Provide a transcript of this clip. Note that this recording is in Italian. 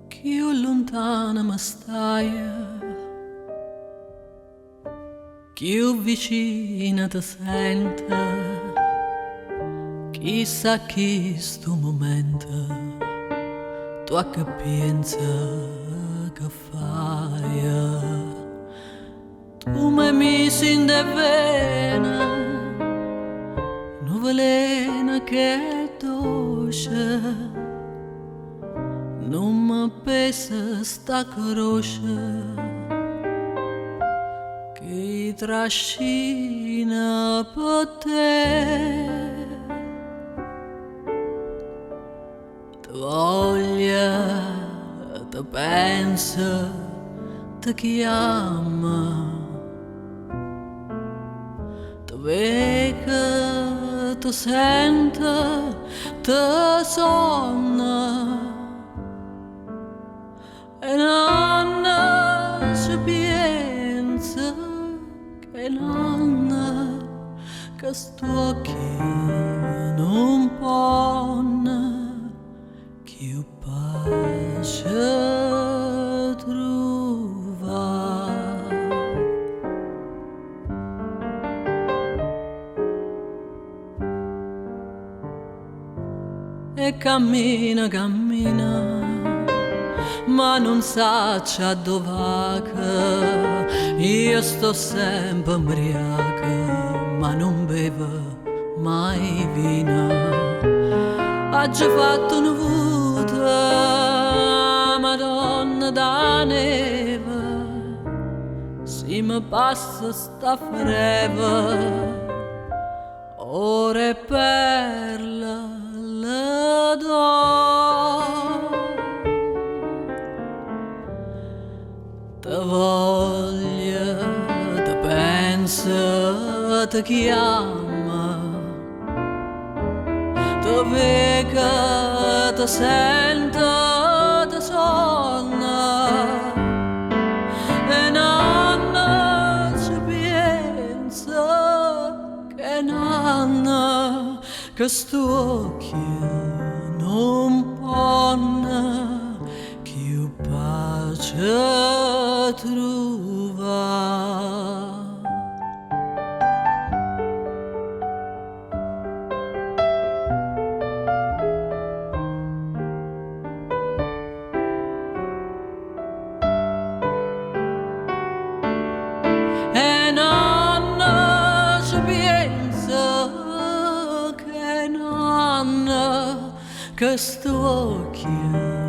Più lontana ma stai, più vicina ti sento, chissà chi sto momento, tu che pensa che fai, tu mi misi in de vena, nuvolena che è dolce. Non mi pesa sta croce che trascina per te. Ti voglia, ti pensa, ti chiama, ti vede, ti sente, ti sonna. E Nanna ci pensa che Nanna che sto occhi non può più pace trovare. E cammina, cammina, ma non sa dov'è che io sto sempre ubriaca, ma non bevo mai vino. Ha già fatto una vuota, Madonna da neve, si mi passa sta freva, ore perla le do. Ti voglia, ti pensa, ti chiama, ti vede, ti sente, ti sonna. E Nanna ci pensa che Nanna che sto occhi non può più pace trovare. E Nanna ci pensa che Nanna che sto occhi